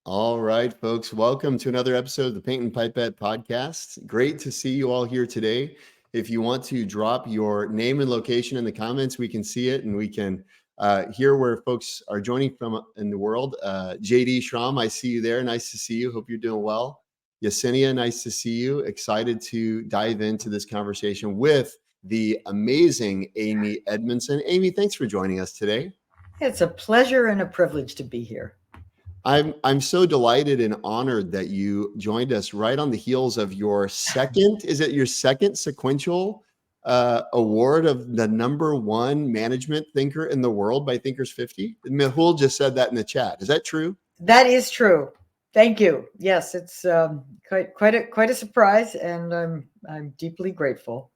All right, folks, welcome to another episode of the Paint and Pipette podcast. Great to see you all here today. If you want to drop your name and location in the comments, we can see it and we can hear where folks are joining from in the world. JD Schramm, I see you there. Nice to see you. Hope you're doing well. Yesenia, nice to see you. Excited to dive into this conversation with the amazing Amy Edmundson. Amy, thanks for joining us today. It's a pleasure and a privilege to be here. I'm so delighted and honored that you joined us right on the heels of your second, is it your second sequential award of the #1 management thinker in the world by Thinkers 50? Mehul just said that in the chat. Is that true? That is true. Thank you. Yes, it's quite a surprise, and I'm deeply grateful.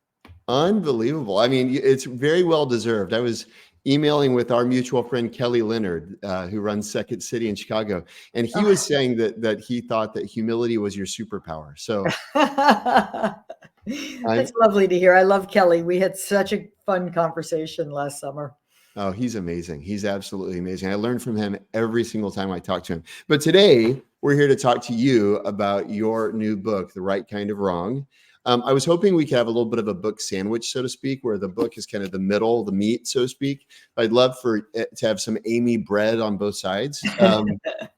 Unbelievable. I mean, it's very well deserved. I was emailing with our mutual friend Kelly Leonard, who runs Second City in Chicago, and he was saying that he thought that humility was your superpower. So that's lovely to hear. I love Kelly. We had such a fun conversation last summer. Oh, he's amazing. He's absolutely amazing. I learn from him every single time I talk to him. But today we're here to talk to you about your new book, The Right Kind of Wrong. I was hoping we could have a little bit of a book sandwich, so to speak, where the book is kind of the middle, the meat, so to speak. I'd love for it to have some Amy bread on both sides.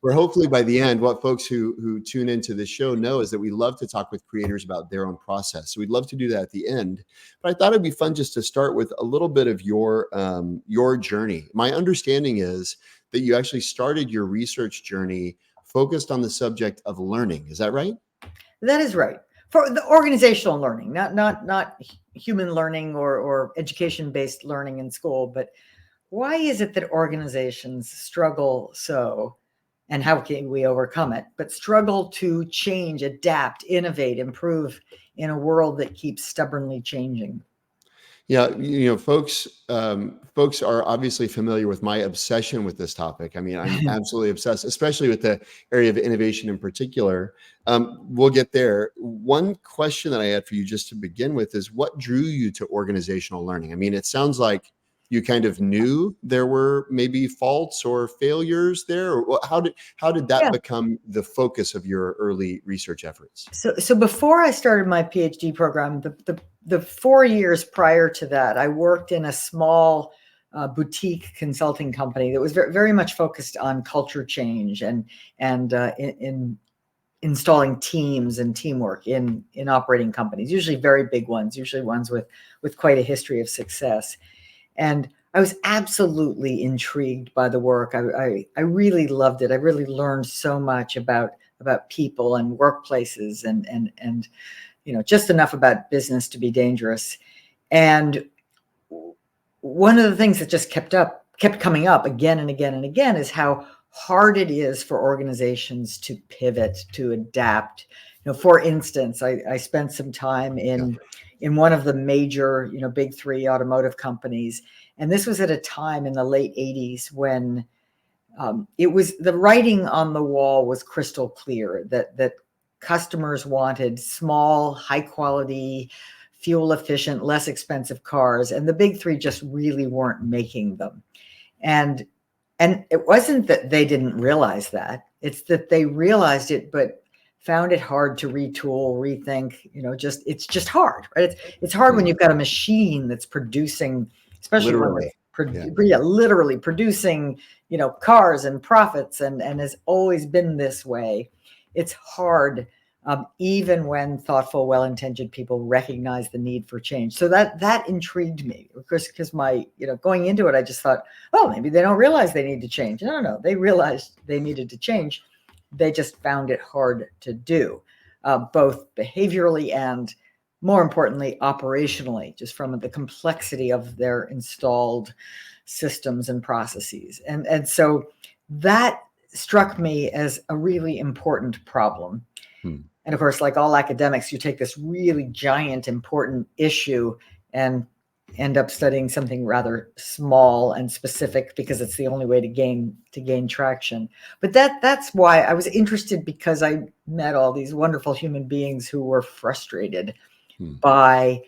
Where hopefully by the end, what folks who tune into the show know is that we love to talk with creators about their own process. So we'd love to do that at the end. But I thought it'd be fun just to start with a little bit of your journey. My understanding is that you actually started your research journey focused on the subject of learning. Is that right? That is right. For the organizational learning, not human learning or education-based learning in school, but why is it that organizations struggle so, and how can we overcome it, but struggle to change, adapt, innovate, improve in a world that keeps stubbornly changing? Yeah, folks are obviously familiar with my obsession with this topic. I mean, I'm absolutely obsessed, especially with the area of innovation in particular. We'll get there. One question that I had for you just to begin with is what drew you to organizational learning? I mean, it sounds like you kind of knew there were maybe faults or failures there. Or how did that become the focus of your early research efforts? So before I started my PhD program, the 4 years prior to that, I worked in a small boutique consulting company that was very much focused on culture change and in installing teams and teamwork in operating companies, usually very big ones, usually ones with quite a history of success. And I was absolutely intrigued by the work. I really loved it. I really learned so much about people and workplaces and just enough about business to be dangerous. And one of the things that just kept coming up again and again and again is how hard it is for organizations to pivot, to adapt. For instance, I spent some time in one of the major, big three automotive companies. And this was at a time in the late 80s when it was the writing on the wall was crystal clear that customers wanted small, high quality, fuel efficient, less expensive cars. And the big three just really weren't making them. And it wasn't that they didn't realize that. It's that they realized it, but found it hard to retool, rethink, it's just hard, right? It's hard when you've got a machine that's producing, especially literally producing, cars and profits and has always been this way. It's hard, even when thoughtful, well-intentioned people recognize the need for change. So that intrigued me, of course, because my, going into it, I just thought, oh, maybe they don't realize they need to change. No, they realized they needed to change. They just found it hard to do, both behaviorally and, more importantly, operationally, just from the complexity of their installed systems and processes. And so that struck me as a really important problem. And of course, like all academics, you take this really giant, important issue and end up studying something rather small and specific because it's the only way to gain traction. But that's why I was interested, because I met all these wonderful human beings who were frustrated by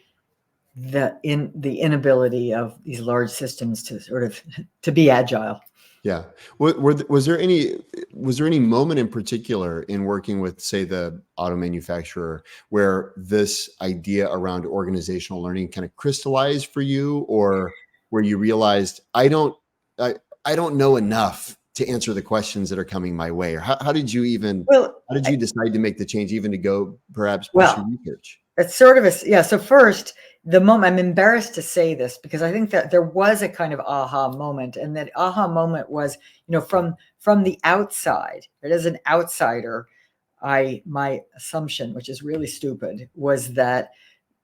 the inability of these large systems to be agile. Yeah. Was there any moment in particular in working with, say, the auto manufacturer where this idea around organizational learning kind of crystallized for you, or where you realized I, I don't know enough to answer the questions that are coming my way? Or how did you even Well, how did you decide to make the change, even to go perhaps pursue well, research? it's sort of yeah. So first, the moment, I'm embarrassed to say this because I think that there was a kind of aha moment, and that aha moment was, from the outside, right, as an outsider, my assumption, which is really stupid, was that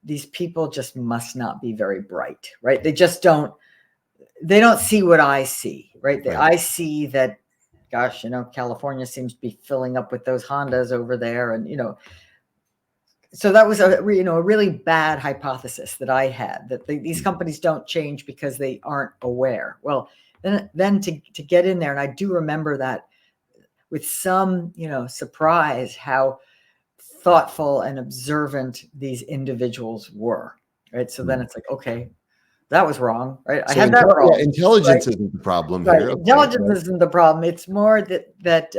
these people just must not be very bright, right? They don't see what I see, right? Right. I see that, gosh, California seems to be filling up with those Hondas over there, and so that was a really bad hypothesis that I had, that these companies don't change because they aren't aware. Well, then to get in there, and I do remember that with some surprise, how thoughtful and observant these individuals were, right? So then it's like, okay, that was wrong, right? I So had that wrong, intelligence right? isn't the problem Right. here. Okay. Intelligence isn't the problem. It's more that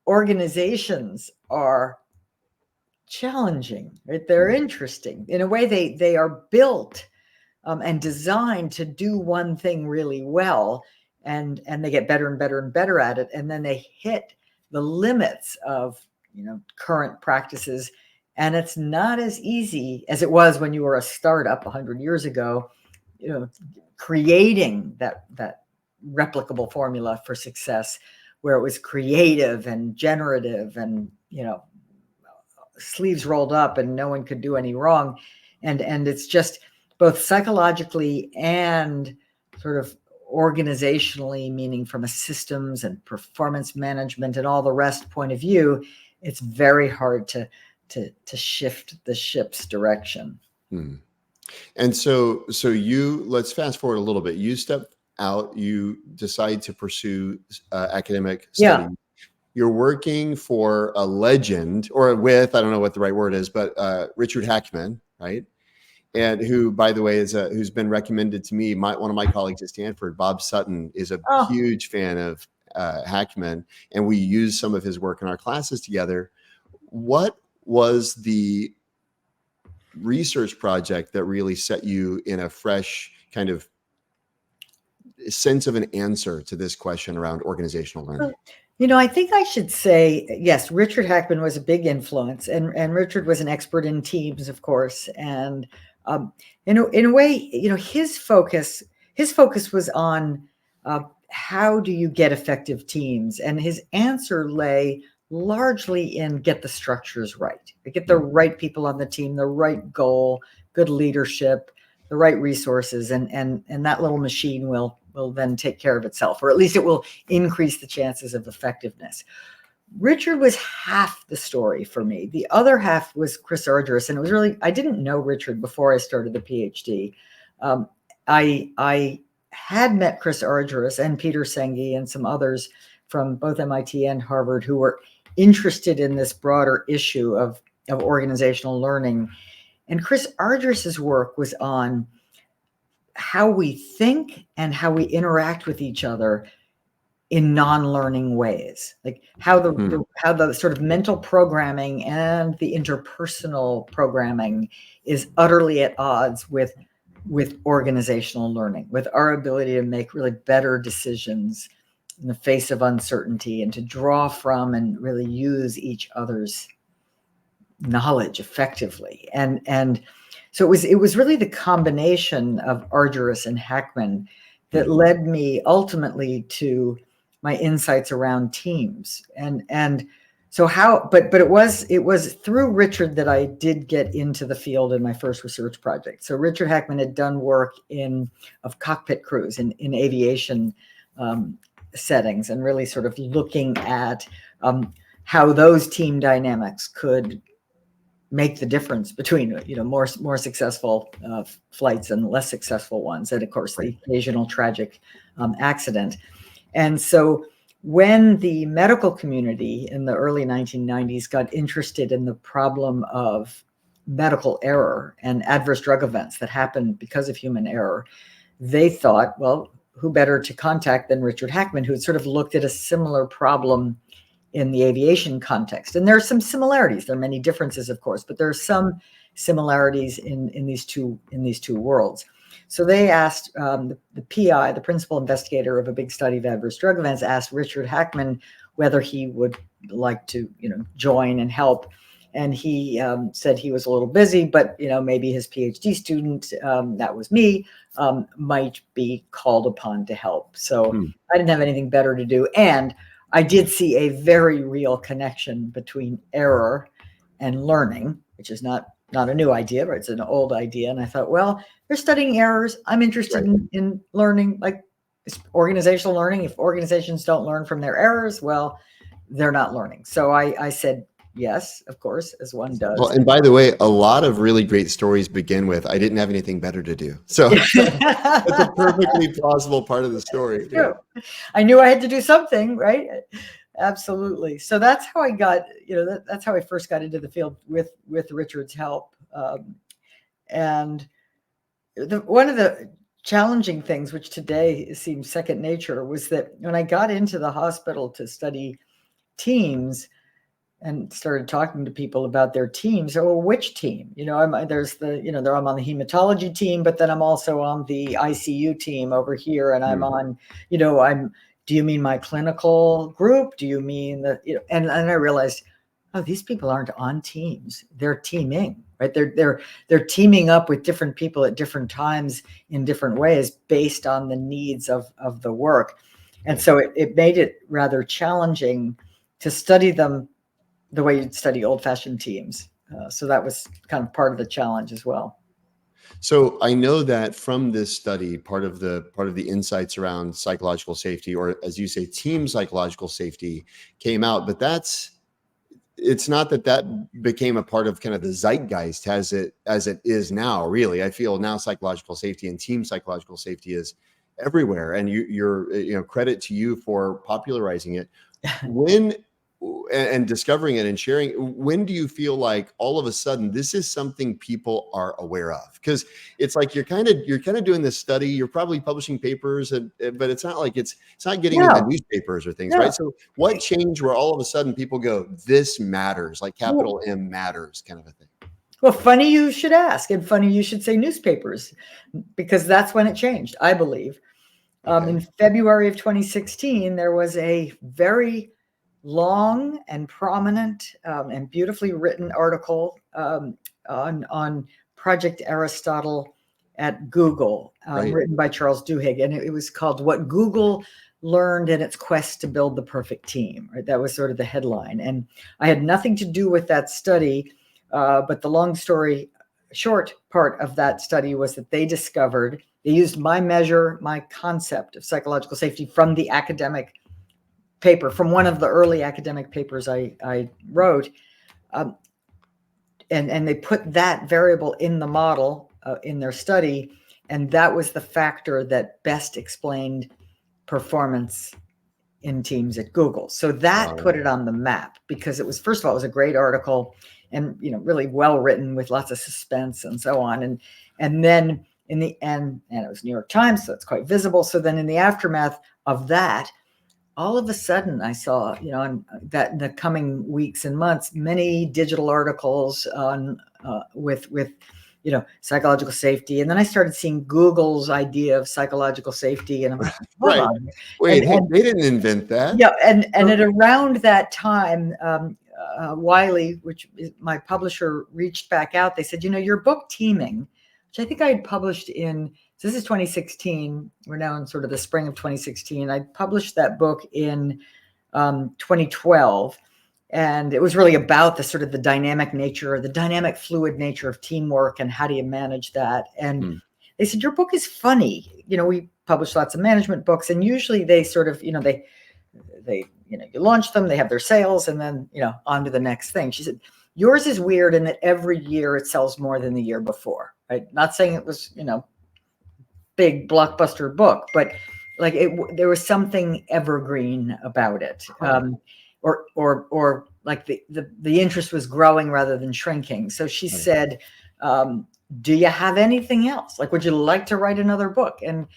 organizations are challenging, right? They're interesting in a way. They are built and designed to do one thing really well, and they get better and better and better at it, and then they hit the limits of current practices, and it's not as easy as it was when you were a startup 100 years ago, creating that replicable formula for success, where it was creative and generative and sleeves rolled up and no one could do any wrong. And it's just both psychologically and sort of organizationally, meaning from a systems and performance management and all the rest point of view, it's very hard to shift the ship's direction. Hmm. And so let's fast forward a little bit. You step out, you decide to pursue academic study. Yeah. You're working for a legend, or with, I don't know what the right word is, but Richard Hackman, right? And who, by the way, who's been recommended to me. One of my colleagues at Stanford, Bob Sutton, is a huge fan of Hackman, and we use some of his work in our classes together. What was the research project that really set you in a fresh kind of sense of an answer to this question around organizational learning? I think I should say, yes, Richard Hackman was a big influence, and Richard was an expert in teams, of course. And in a way, his focus was on how do you get effective teams, and his answer lay largely in get the structures right, get the right people on the team, the right goal, good leadership, the right resources, and that little machine will then take care of itself, or at least it will increase the chances of effectiveness. Richard was half the story for me. The other half was Chris Argyris, and it was really, I didn't know Richard before I started the PhD. I had met Chris Argyris and Peter Senge and some others from both MIT and Harvard who were interested in this broader issue of organizational learning. And Chris Argyris's work was on how we think and how we interact with each other in non-learning ways, like how the sort of mental programming and the interpersonal programming is utterly at odds with organizational learning, with our ability to make really better decisions in the face of uncertainty, and to draw from and really use each other's knowledge effectively. And so it was really the combination of Argyris and Hackman that led me ultimately to my insights around teams. And so but it was through Richard that I did get into the field in my first research project. So Richard Hackman had done work of cockpit crews in aviation settings, and really sort of looking at how those team dynamics could make the difference between more successful flights and less successful ones, and of course the occasional tragic accident. And so when the medical community in the early 1990s got interested in the problem of medical error and adverse drug events that happen because of human error, they thought, well, who better to contact than Richard Hackman, who had sort of looked at a similar problem in the aviation context. And there are some similarities. There are many differences, of course, but there are some similarities in these two worlds. So they asked the PI, the principal investigator of a big study of adverse drug events, asked Richard Hackman whether he would like to, join and help. And he said he was a little busy, but maybe his PhD student, that was me, might be called upon to help. So I didn't have anything better to do, and I did see a very real connection between error and learning, which is not a new idea, but it's an old idea. And I thought, well, they're studying errors. I'm interested in learning, like organizational learning. If organizations don't learn from their errors, well, they're not learning. So I said, yes, of course, as one does. Well, and by the way, a lot of really great stories begin with, I didn't have anything better to do. So that's a perfectly plausible part of the story. Yeah. I knew I had to do something, right? Absolutely. So that's how I got, that's how I first got into the field with Richard's help. And one of the challenging things, which today seems second nature, was that when I got into the hospital to study teams and started talking to people about their teams, or which team, I'm on the hematology team, but then I'm also on the ICU team over here. And I'm on, do you mean my clinical group? Do you mean and I realized, oh, these people aren't on teams. They're teaming, right? They're teaming up with different people at different times in different ways based on the needs of the work. And so it made it rather challenging to study them the way you'd study old-fashioned teams. So that was kind of part of the challenge as well. So I know that from this study, part of the insights around psychological safety, or as you say, team psychological safety, came out. But it's not that became a part of kind of the zeitgeist as it is now. Really, I feel now psychological safety and team psychological safety is everywhere, and you're credit to you for popularizing it. When and discovering it and sharing, when do you feel like all of a sudden this is something people are aware of? Because it's like you're kind of doing this study, you're probably publishing papers, but it's not like it's not getting into newspapers or things, right? So what changed where all of a sudden people go, this matters, like capital M matters, kind of a thing? Well, funny you should ask, and funny you should say newspapers, because that's when it changed, I believe. In February of 2016, there was a very long and prominent and beautifully written article on Project Aristotle at Google, written by Charles Duhigg, and it was called "What Google Learned in Its Quest to Build the Perfect Team." Right? That was sort of the headline, and I had nothing to do with that study, but the long story short part of that study was that they used my measure, my concept of psychological safety from the academic paper, from one of the early academic papers I wrote, and they put that variable in the model in their study, and that was the factor that best explained performance in teams at Google. So that put it on the map, because it was, first of all, it was a great article and really well written with lots of suspense and so on, and then in the end, and it was New York Times, so it's quite visible. So then in the aftermath of that, all of a sudden I saw, that in the coming weeks and months, many digital articles on with psychological safety. And then I started seeing Google's idea of psychological safety, and I'm like, right. Wait, they didn't invent that. Yeah, and at around that time, Wiley, which is my publisher, reached back out. They said, your book Teaming, which I think I had published so this is 2016. We're now in sort of the spring of 2016. I published that book in 2012. And it was really about the dynamic nature, the dynamic fluid nature of teamwork and how do you manage that. And they said, your book is funny. We publish lots of management books, and usually they sort of, they you launch them, they have their sales, and then, on to the next thing. She said, yours is weird in that every year it sells more than the year before, right? Not saying it was, big blockbuster book, but like there was something evergreen about it. Or like the interest was growing rather than shrinking. So she said, do you have anything else? Like, would you like to write another book? And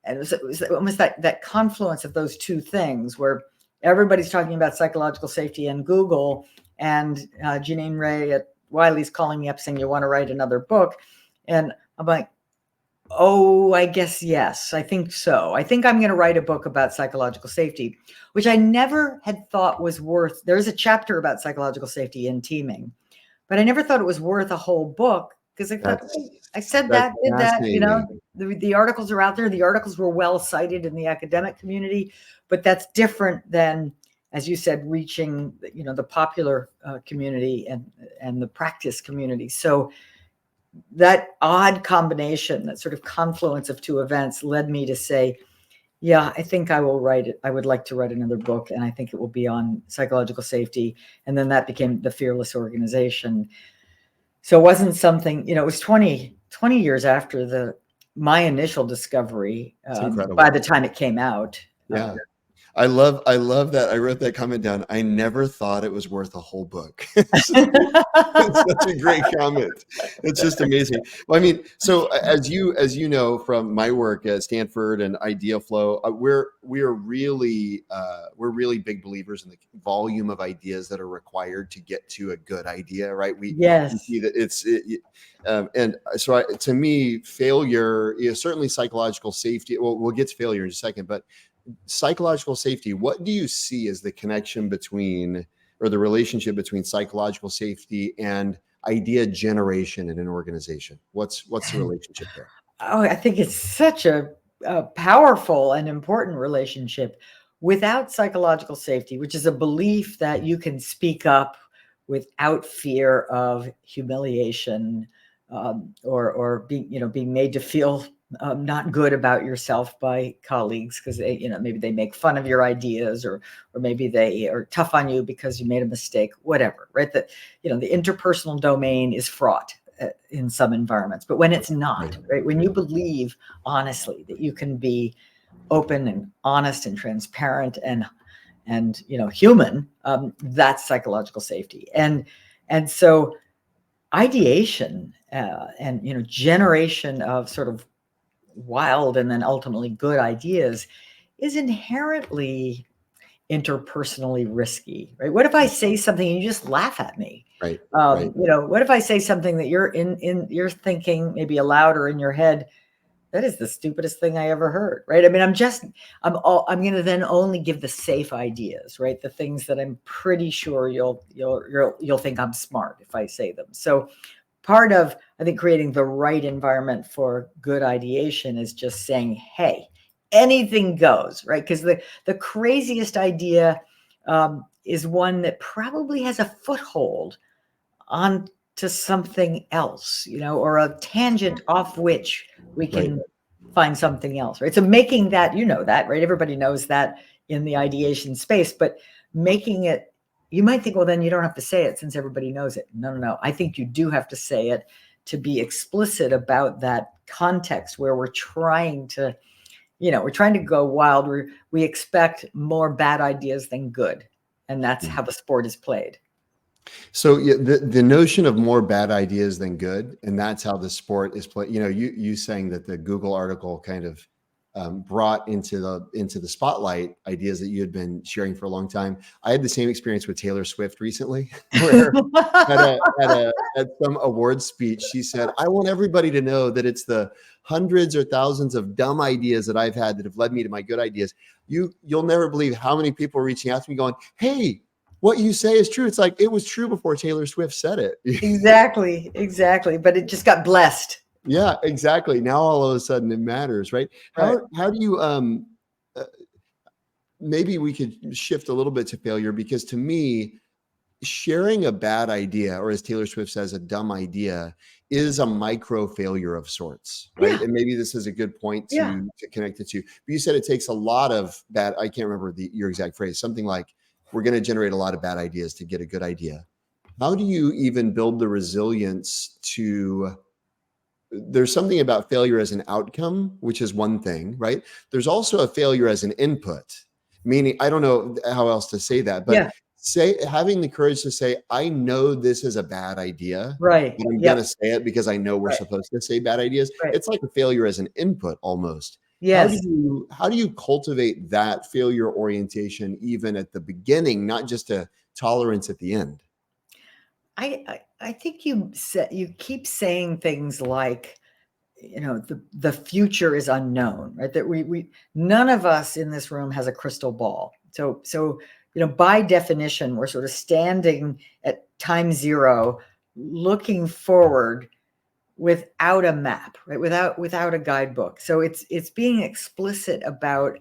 And it was almost that confluence of those two things where everybody's talking about psychological safety in Google, and Janine Ray at Wiley's calling me up saying, you want to write another book? And I'm like, oh, I guess yes, I think so. I think I'm going to write a book about psychological safety, which I never had thought was worth. There's a chapter about psychological safety in teaming, but I never thought it was worth a whole book, because I thought, I said that, did that, the articles are out there. The articles were well cited in the academic community, but that's different than, as you said, reaching, the popular community and the practice community. So that odd combination, that sort of confluence of two events led me to say, yeah, I think I will write it. I would like to write another book, and I think it will be on psychological safety. And then that became the Fearless Organization. So it wasn't something, it was 20 years after my initial discovery, by the time it came out. Yeah. I love that. I wrote that comment down. I never thought it was worth a whole book. It's such a great comment. It's just amazing. Well, I mean, so as you know from my work at Stanford and Idea Flow, we're really big believers in the volume of ideas that are required to get to a good idea, right? We see that and so to me, failure is certainly psychological safety. Well, we'll get to failure in a second, but psychological safety, what do you see as the connection between, or the relationship between psychological safety and idea generation in an organization? What's the relationship there? Oh, I think it's such a powerful and important relationship. Without psychological safety, which is a belief that you can speak up without fear of humiliation, or being made to feel not good about yourself by colleagues because maybe they make fun of your ideas, or maybe they are tough on you because you made a mistake, whatever, right? That the interpersonal domain is fraught in some environments, but when it's not, right? When you believe honestly that you can be open and honest and transparent and human, that's psychological safety. And so ideation and generation of sort of wild and then ultimately good ideas is inherently interpersonally risky, right? What if I say something and you just laugh at me? Right. What if I say something that you're you're thinking maybe aloud or in your head, that is the stupidest thing I ever heard, right? I mean, I'm going to then only give the safe ideas, right? The things that I'm pretty sure you'll think I'm smart if I say them. So part of, I think, creating the right environment for good ideation is just saying, hey, anything goes, right? Because the craziest idea is one that probably has a foothold onto something else, or a tangent off which we can find something else, right? So making that, that, right? Everybody knows that in the ideation space, but making it, you might think, well, then you don't have to say it since everybody knows it. No. I think you do have to say it to be explicit about that context where we're trying to go wild. We expect more bad ideas than good. And that's how the sport is played. So the notion of more bad ideas than good, and that's how the sport is played. You saying that the Google article kind of brought into the spotlight ideas that you had been sharing for a long time. I had the same experience with Taylor Swift recently, where at some awards speech, she said, "I want everybody to know that it's the hundreds or thousands of dumb ideas that I've had that have led me to my good ideas. You'll never believe how many people are reaching out to me going, hey, what you say is true." It's like, it was true before Taylor Swift said it. Exactly. But it just got blessed. Yeah, exactly. Now all of a sudden it matters, right? How do you maybe we could shift a little bit to failure, because to me, sharing a bad idea, or as Taylor Swift says, a dumb idea, is a micro failure of sorts, right? Yeah. And maybe this is a good point to connect it to. But you said it takes a lot of bad, I can't remember your exact phrase, something like, we're going to generate a lot of bad ideas to get a good idea. How do you even build the resilience to, there's something about failure as an outcome, which is one thing, right? There's also a failure as an input, meaning, I don't know how else to say that, but having the courage to say, I know this is a bad idea, right? But I'm going to say it because I know we're supposed to say bad ideas. Right. It's like a failure as an input almost. Yes. How do you cultivate that failure orientation even at the beginning, not just a tolerance at the end? I think you keep saying things like, the future is unknown, right? That we none of us in this room has a crystal ball. So by definition, we're sort of standing at time zero, looking forward without a map, right? Without a guidebook. So it's being explicit about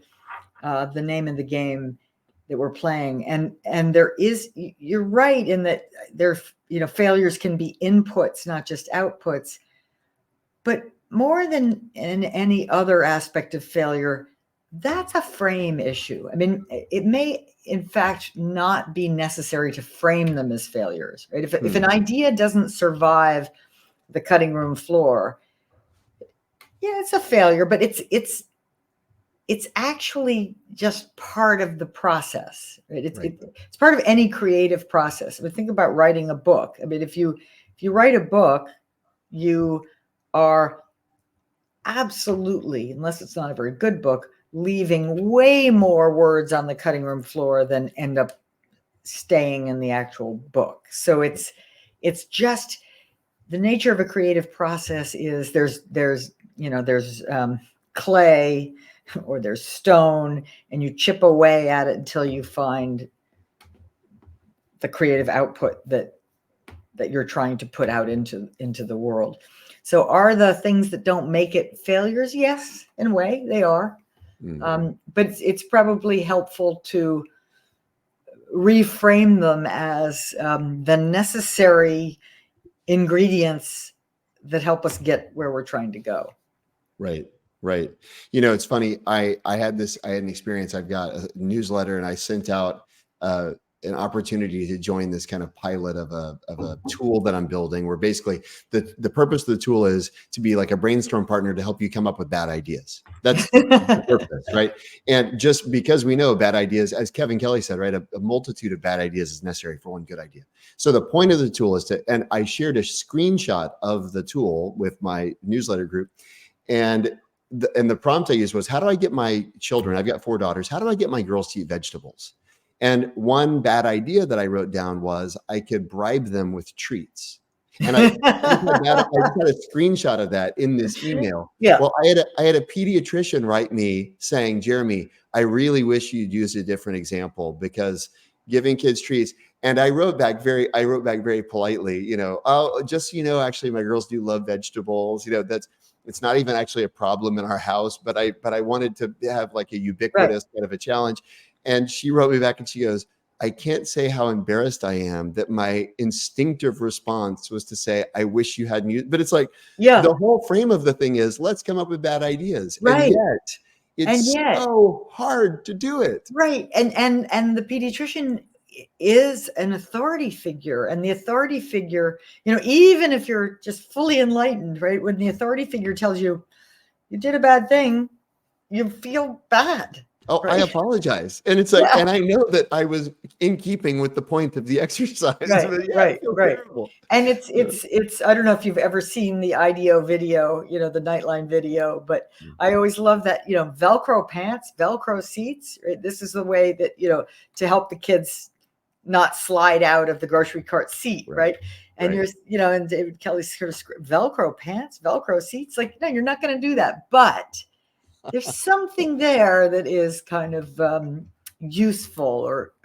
the name of the game that we're playing, and you're right in that failures can be inputs, not just outputs. But more than in any other aspect of failure, that's a frame issue. I mean, it may, in fact, not be necessary to frame them as failures, right? If an idea doesn't survive the cutting room floor, yeah, it's a failure, but it's actually just part of the process, right? It's part of any creative process. I mean, think about writing a book. I mean, if you write a book, you are absolutely, unless it's not a very good book, leaving way more words on the cutting room floor than end up staying in the actual book. So it's just the nature of a creative process is there's clay or there's stone, and you chip away at it until you find the creative output that you're trying to put out into the world. So are the things that don't make it failures? Yes, in a way they are. But it's probably helpful to reframe them as the necessary ingredients that help us get where we're trying to go. Right. It's funny. I had an experience. I've got a newsletter, and I sent out an opportunity to join this kind of pilot of a tool that I'm building, where basically the purpose of the tool is to be like a brainstorm partner to help you come up with bad ideas. That's the purpose, right? And just because we know bad ideas, as Kevin Kelly said, right, a multitude of bad ideas is necessary for one good idea. So the point of the tool is and I shared a screenshot of the tool with my newsletter group, and the prompt I used was, how do I get my children? I've got 4 daughters. How do I get my girls to eat vegetables? And one bad idea that I wrote down was I could bribe them with treats. And I just had a screenshot of that in this email. Yeah. Well, I had a pediatrician write me saying, Jeremy, I really wish you'd use a different example, because giving kids treats. And I wrote back very politely, oh, just actually my girls do love vegetables. It's not even actually a problem in our house, but I wanted to have like a ubiquitous kind of a challenge. And she wrote me back and she goes, I can't say how embarrassed I am that my instinctive response was to say, I wish you hadn't used, but it's like, the whole frame of the thing is, let's come up with bad ideas. Right. And yet it's so hard to do it. Right. And the pediatrician is an authority figure, and the authority figure, even if you're just fully enlightened, right? When the authority figure tells you you did a bad thing, you feel bad. Oh, right? I apologize. And it's like, and I know that I was in keeping with the point of the exercise. Right. And it's, I don't know if you've ever seen the IDEO video, the Nightline video, but I always love that, Velcro pants, Velcro seats, right? This is the way that, to help the kids not slide out of the grocery cart seat, right? And and David Kelly's sort of Velcro pants, Velcro seats, like, no, you're not going to do that. But there's something there that is kind of useful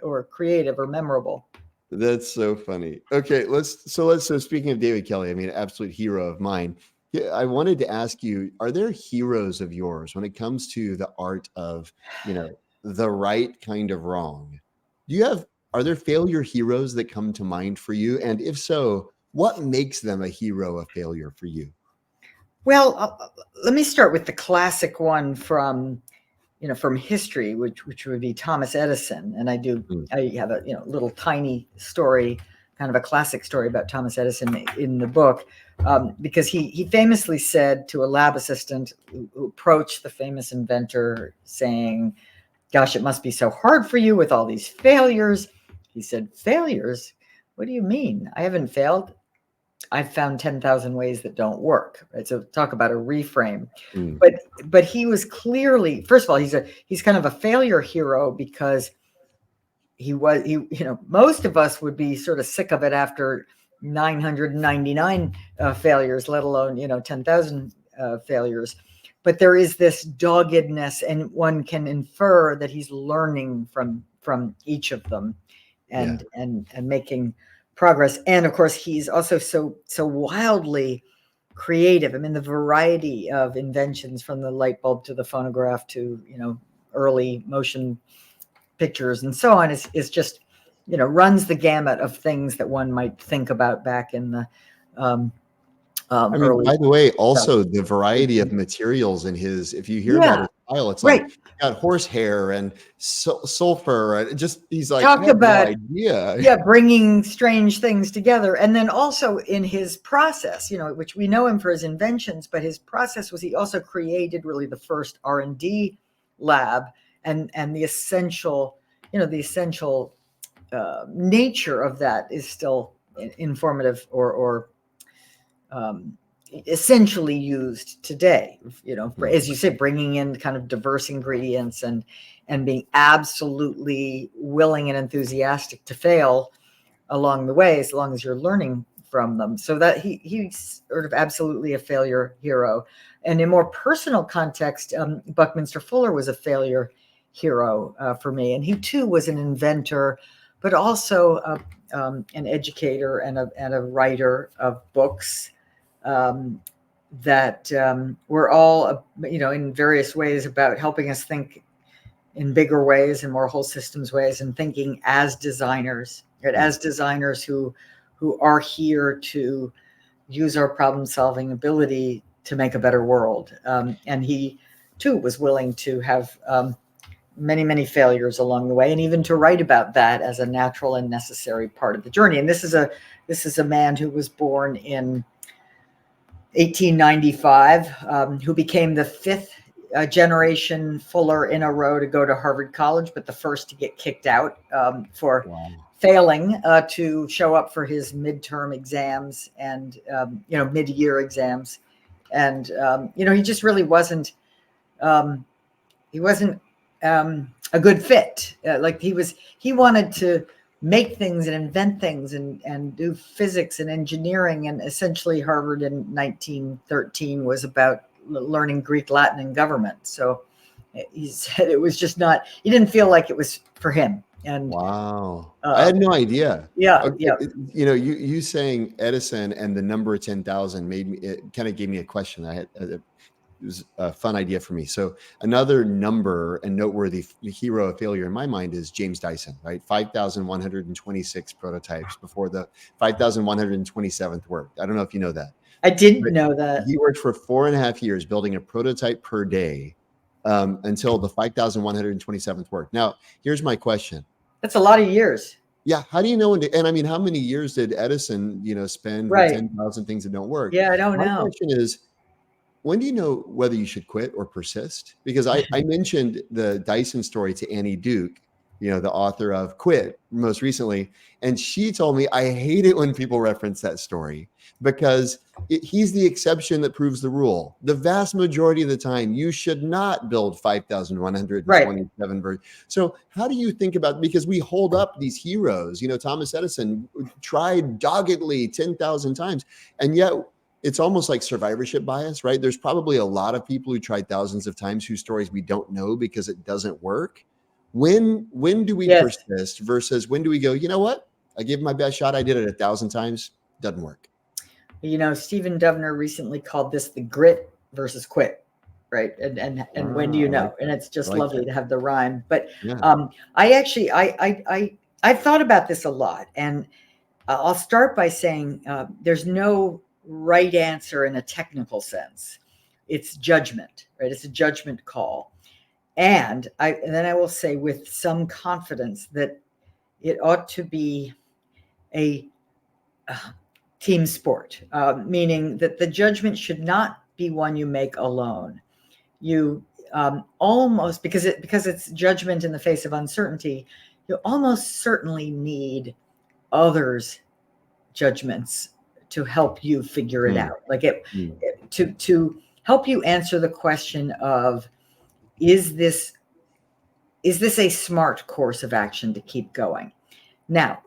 or creative or memorable. That's so funny. Okay, so speaking of David Kelly, I mean, absolute hero of mine. Yeah, I wanted to ask you, are there heroes of yours when it comes to the art of, the right kind of wrong? Are there failure heroes that come to mind for you? And if so, what makes them a hero of failure for you? Well, let me start with the classic one from history, which would be Thomas Edison. And I have a little tiny story, kind of a classic story about Thomas Edison in the book, because he famously said to a lab assistant who approached the famous inventor saying, gosh, it must be so hard for you with all these failures. He said, failures? What do you mean? I haven't failed. I've found 10,000 ways that don't work. Right? So talk about a reframe. Mm. But he was clearly, first of all, he's kind of a failure hero because most of us would be sort of sick of it after 999 failures, let alone 10,000 failures. But there is this doggedness, and one can infer that he's learning from each of them, and making progress. And of course, he's also so wildly creative. I mean, the variety of inventions, from the light bulb to the phonograph to early motion pictures and so on, is just runs the gamut of things that one might think about back in the I mean, early. by the way, also the variety of materials in his, if you hear about his style, it's like got horsehair and sulfur. And he's like, Talk I have about no idea. bringing strange things together. And then also in his process, which we know him for his inventions, but his process was he also created really the first R&D lab, and the essential, nature of that is still informative or essentially used today, as you say, bringing in kind of diverse ingredients and being absolutely willing and enthusiastic to fail along the way, as long as you're learning from them. So that he's sort of absolutely a failure hero. And in more personal context, Buckminster Fuller was a failure hero for me. And he too was an inventor, but also an educator and a writer of books that were all, in various ways about helping us think in bigger ways and more whole systems ways, and thinking as designers, right? As designers who are here to use our problem-solving ability to make a better world. And he too was willing to have many, many failures along the way, and even to write about that as a natural and necessary part of the journey. And this is a man who was born in 1895, who became the fifth generation Fuller in a row to go to Harvard College, but the first to get kicked out for failing to show up for his midterm exams and mid-year exams. And he just really wasn't a good fit. He wanted to make things and invent things and do physics and engineering. And essentially Harvard in 1913 was about learning Greek, Latin, and government. So he said it was just not, he didn't feel like it was for him. And wow, I had no idea. Yeah. Okay. Yeah. You saying Edison and the number 10,000 kind of gave me a question. It was a fun idea for me. So another number and noteworthy hero of failure in my mind is James Dyson, right? 5,126 prototypes before the 5,127th worked. I don't know if you know that. I didn't know that. He worked for 4.5 years building a prototype per day until the 5,127th worked. Now, here's my question. That's a lot of years. Yeah. How do you know and I mean, how many years did Edison, spend with 10,000 things that don't work? Yeah, I don't know. My question is, when do you know whether you should quit or persist? Because I mentioned the Dyson story to Annie Duke, the author of Quit most recently. And she told me, I hate it when people reference that story because he's the exception that proves the rule. The vast majority of the time, you should not build 5,127 versions. So how do you think about, because we hold up these heroes, Thomas Edison tried doggedly 10,000 times, and yet it's almost like survivorship bias, right? There's probably a lot of people who tried thousands of times whose stories we don't know because it doesn't work. When do we persist versus when do we go, you know what? I gave my best shot. I did it 1,000 times. Doesn't work. Stephen Dubner recently called this the grit versus quit, right? And when do you know? And it's just lovely to have the rhyme. But I've thought about this a lot, and I'll start by saying there's no right answer in a technical sense. It's judgment, right? It's a judgment call. And then I will say with some confidence that it ought to be a team sport, meaning that the judgment should not be one you make alone. You almost, because it's judgment in the face of uncertainty, you almost certainly need others' judgments to help you figure it Mm. out. Mm. To help you answer the question of, is this a smart course of action to keep going? Now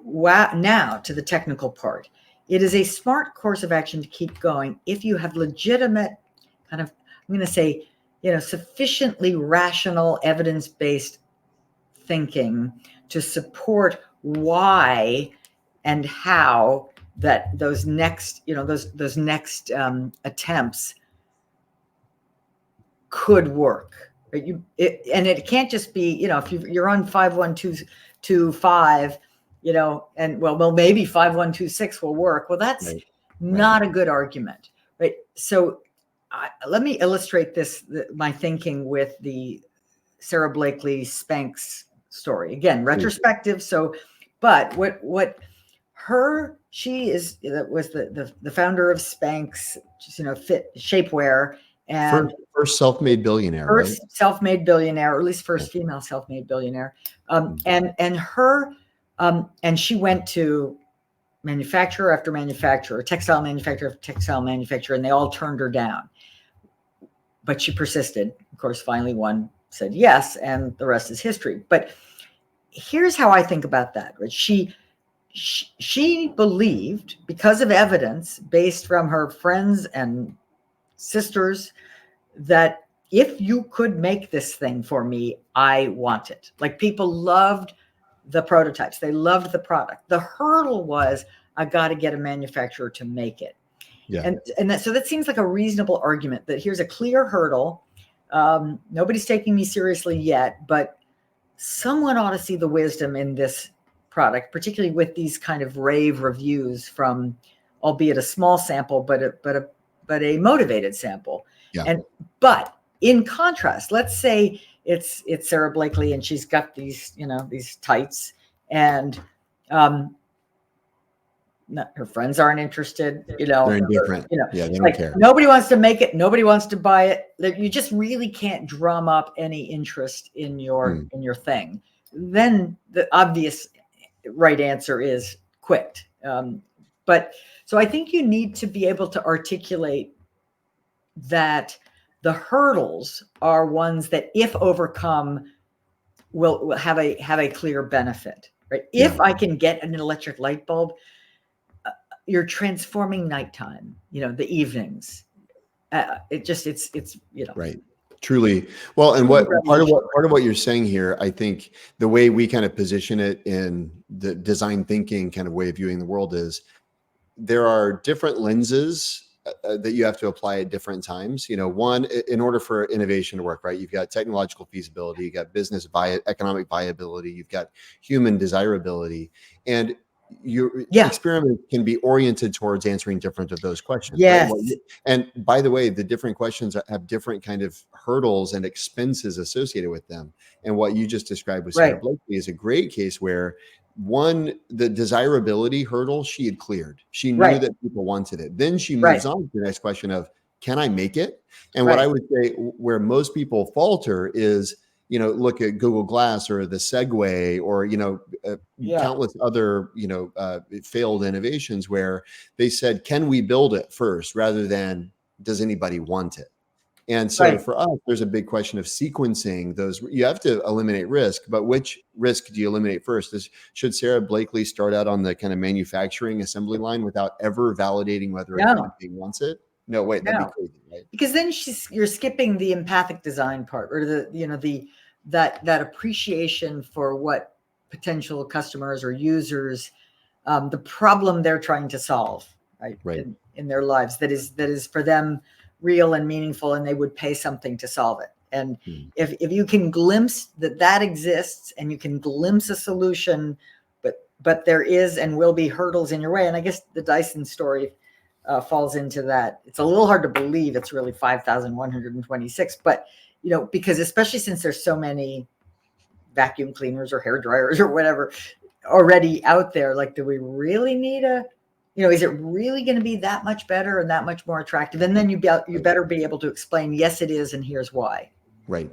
to the technical part. It is a smart course of action to keep going if you have legitimate kind of, I'm going to say, sufficiently rational, evidence-based thinking to support why and how that those next attempts could work. Right? And it can't just be, if you're on 51225, and well, maybe 5126 will work. Well, that's Right. not a good argument, right? So let me illustrate my thinking with the Sarah Blakely Spanx story. Again, retrospective. So, but she was the founder of Spanx, fit shapewear, and first self-made billionaire, right? First self-made billionaire, or at least first female self-made billionaire. And she went to manufacturer after manufacturer, textile manufacturer after textile manufacturer, and they all turned her down. But she persisted. Of course, finally one said yes, and the rest is history. But here's how I think about that. Right? She believed, because of evidence based from her friends and sisters, that if you could make this thing for me, I want it. Like, people loved the prototypes. They loved the product. The hurdle was, I got to get a manufacturer to make it. Yeah. So that seems like a reasonable argument, that here's a clear hurdle. Nobody's taking me seriously yet, but someone ought to see the wisdom in this product, particularly with these kind of rave reviews from, albeit a small sample, but a motivated sample. Yeah. But in contrast, let's say it's Sarah Blakely, and she's got these tights, and her friends aren't interested. They're indifferent. They don't care. Nobody wants to make it. Nobody wants to buy it. You just really can't drum up any interest in your thing. Then the obvious right answer is quit. But so I think you need to be able to articulate that the hurdles are ones that, if overcome, will have a clear benefit, right? Yeah. If I can get an electric light bulb, you're transforming nighttime, the evenings. It's right. Truly. Well, and part of what you're saying here, I think the way we kind of position it in the design thinking kind of way of viewing the world is, there are different lenses that you have to apply at different times. One, in order for innovation to work, right? You've got technological feasibility, you've got economic viability, you've got human desirability, and your experiment can be oriented towards answering different of those questions. Yes. Right? And by the way, the different questions have different kind of hurdles and expenses associated with them. And what you just described with Sarah Blakely is a great case where, one, the desirability hurdle she had cleared. She knew that people wanted it. Then she moves on to the next question of, can I make it? And what I would say, where most people falter is, look at Google Glass or the Segway or, countless other, failed innovations where they said, can we build it first, rather than, does anybody want it? And so for us, there's a big question of sequencing those. You have to eliminate risk, but which risk do you eliminate first? Should Sarah Blakely start out on the kind of manufacturing assembly line without ever validating whether a human being wants it? No, wait, that'd be crazy, right? Because then you're skipping the empathic design part, or that appreciation for what potential customers or users, the problem they're trying to solve, right. In their lives, that is for them real and meaningful, and they would pay something to solve it. And if you can glimpse that exists, and you can glimpse a solution, but there is and will be hurdles in your way. And I guess the Dyson story falls into that. It's a little hard to believe it's really 5,126, but because especially since there's so many vacuum cleaners or hair dryers or whatever already out there, like, do we really need is it really going to be that much better and that much more attractive? And then you better be able to explain, yes, it is, and here's why. Right.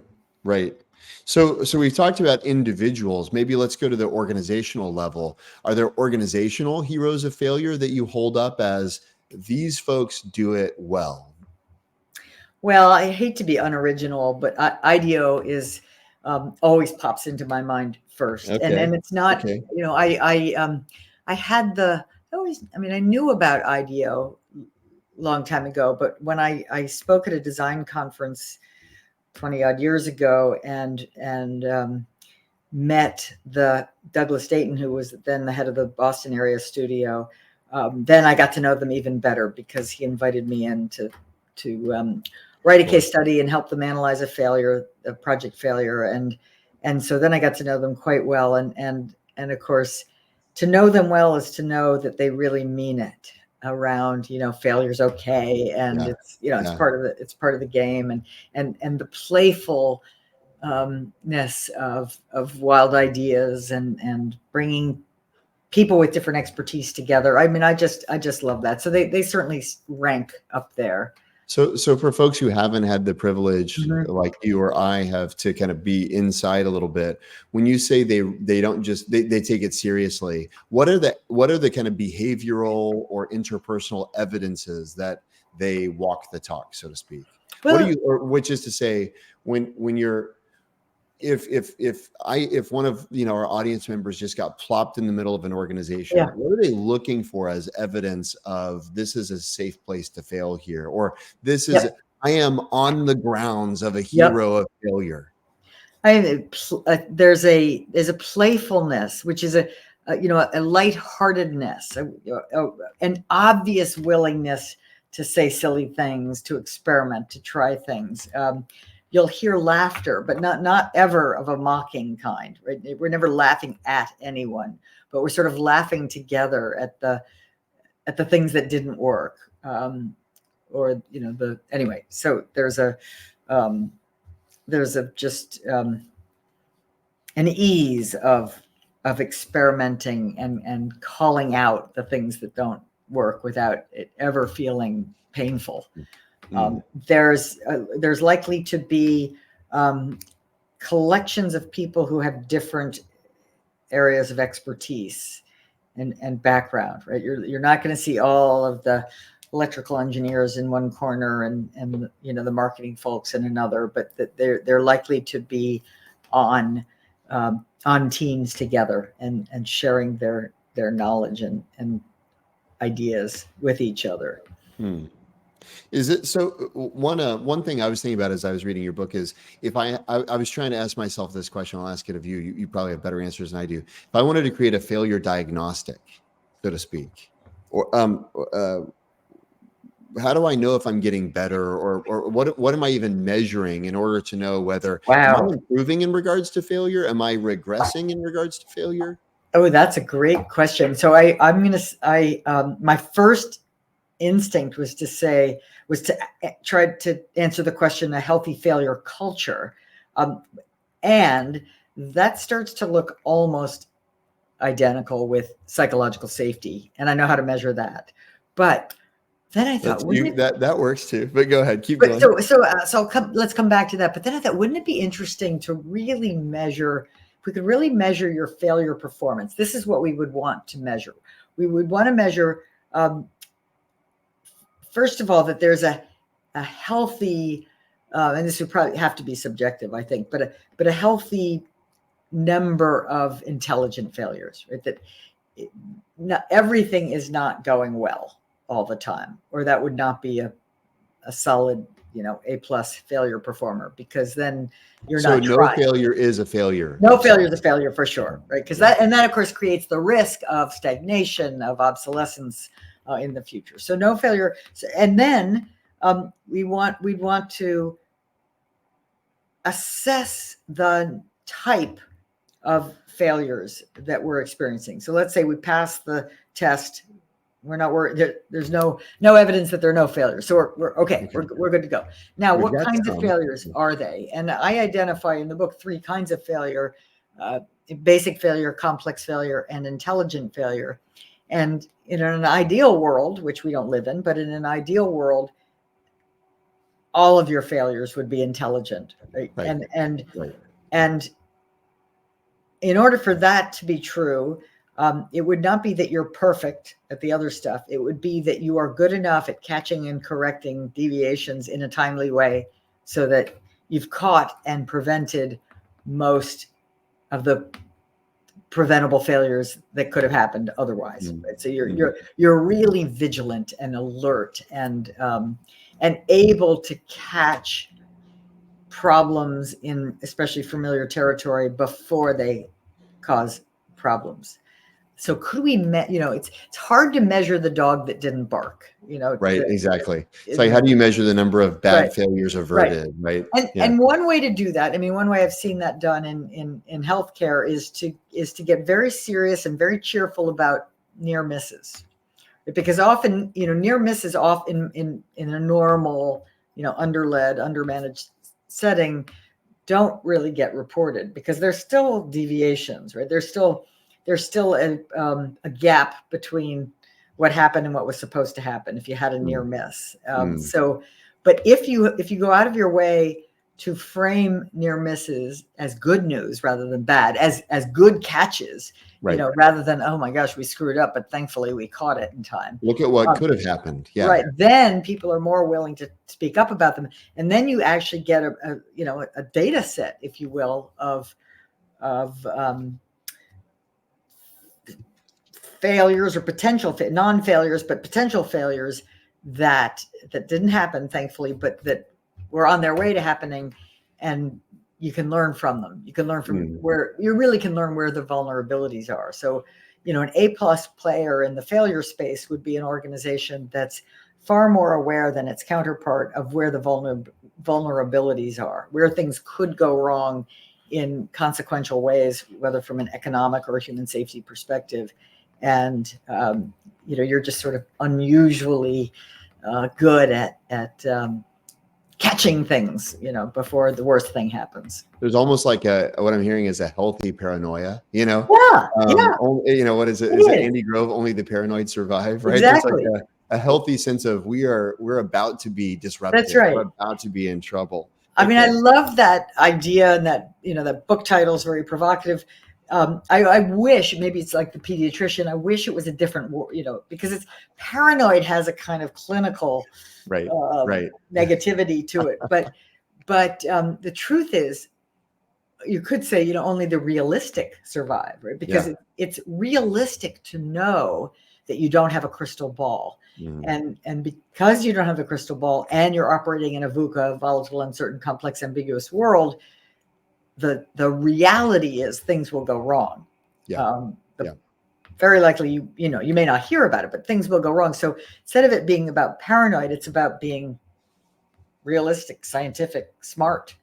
So we've talked about individuals. Maybe let's go to the organizational level. Are there organizational heroes of failure that you hold up as these folks do it well? Well, I hate to be unoriginal, but IDEO is always pops into my mind first, and Okay. it's not, Okay. I had the always, I mean, I knew about IDEO long time ago, but when I spoke at a design conference 20 odd years ago and met the Douglas Dayton, who was then the head of the Boston area studio, then I got to know them even better because he invited me in to write a case study and help them analyze a project failure. And so then I got to know them quite well. And of course, to know them well is to know that they really mean it around, failure's okay. And Yeah. it's, it's Yeah. it's part of the game, and the playful ness of wild ideas and bringing people with different expertise together. I mean, I just love that. So they certainly rank up there. So for folks who haven't had the privilege, Mhm. like you or I have, to kind of be inside a little bit, when you say they don't just they take it seriously, what are the kind of behavioral or interpersonal evidences that they walk the talk, so to speak? Well, Or which is to say, when you're if one of our audience members just got plopped in the middle of an organization, yeah. what are they looking for as evidence of this is a safe place to fail here, or this is Yep. I am on the grounds of a Yep. hero of failure? There's a playfulness, which is a lightheartedness, an obvious willingness to say silly things, to experiment, to try things. You'll hear laughter, but not ever of a mocking kind. Right? We're never laughing at anyone, but we're sort of laughing together at the things that didn't work, anyway. So there's a just an ease of experimenting and calling out the things that don't work without it ever feeling painful. There's likely to be collections of people who have different areas of expertise and background, right? You're not going to see all of the electrical engineers in one corner and the marketing folks in another, but that they're likely to be on teams together and sharing their knowledge and ideas with each other. Is it so? One thing I was thinking about as I was reading your book is, if I was trying to ask myself this question, I'll ask it of you. You probably have better answers than I do. If I wanted to create a failure diagnostic, so to speak, or how do I know if I'm getting better, or what am I even measuring in order to know whether am I Wow. improving in regards to failure? Am I regressing in regards to failure? Oh, that's a great question. So my first instinct was to try to answer the question, a healthy failure culture. And that starts to look almost identical with psychological safety. And I know how to measure that. But then I thought, that works too, but go ahead, keep going. Let's come back to that. But then I thought, wouldn't it be interesting to really measure, if we could really measure your failure performance? This is what we would want to measure. We would want to measure, first of all, that there's a healthy, and this would probably have to be subjective, I think, but a healthy number of intelligent failures, right? That not everything is not going well all the time, or that would not be a solid, A+ failure performer, because then you're not no trying. failure is a failure. No failure is a failure for sure, right? Because that of course creates the risk of stagnation, of obsolescence in the future. So no failure, and then we'd want to assess the type of failures that we're experiencing. So let's say we pass the test. We're not worried. There's no evidence that there are no failures. So we're okay. We're good to go. Now, what kinds of failures are they? And I identify in the book 3 kinds of failure: basic failure, complex failure, and intelligent failure. And in an ideal world, which we don't live in, but in an ideal world, all of your failures would be intelligent, right? And in order for that to be true, It would not be that you're perfect at the other stuff. It would be that you are good enough at catching and correcting deviations in a timely way so that you've caught and prevented most of the preventable failures that could have happened otherwise. Right? So you're really vigilant and alert and able to catch problems in especially familiar territory before they cause problems. So could we, it's hard to measure the dog that didn't bark, Right, exactly. It's like, how do you measure the number of bad failures averted, right? And one way to do that, I mean, one way I've seen that done in healthcare is to get very serious and very cheerful about near misses, because often, near misses off in a normal, underled, undermanaged setting don't really get reported because there's still deviations, right? There's still a gap between what happened and what was supposed to happen if you had a near miss. But if you go out of your way to frame near misses as good news rather than bad, as good catches, rather than, oh my gosh, we screwed up, but thankfully we caught it in time. Look at what could have happened. Yeah. Right. Then people are more willing to speak up about them. And then you actually get a data set, if you will, of failures or potential non-failures, but potential failures that didn't happen, thankfully, but that were on their way to happening, and you can learn from them. You can learn from where you really can learn where the vulnerabilities are. So, an A+ player in the failure space would be an organization that's far more aware than its counterpart of where the vulnerabilities are, where things could go wrong in consequential ways, whether from an economic or a human safety perspective. And, you're just sort of unusually good at catching things, before the worst thing happens. There's almost like what I'm hearing is a healthy paranoia, Yeah. What is it? Is it Andy Grove? Only the paranoid survive, right? Exactly. There's like a healthy sense of we're about to be disrupted. That's right. We're about to be in trouble. I mean, I love that idea, and that, that book title is very provocative. I wish, maybe it's like the pediatrician, I wish it was a different word, because paranoid has a kind of clinical negativity to it. But the truth is, you could say, only the realistic survive, right? Because it's realistic to know that you don't have a crystal ball. And because you don't have a crystal ball and you're operating in a VUCA, volatile, uncertain, complex, ambiguous world, the reality is things will go wrong. Very likely, you may not hear about it, but things will go wrong. So instead of it being about paranoid, it's about being realistic, scientific, smart.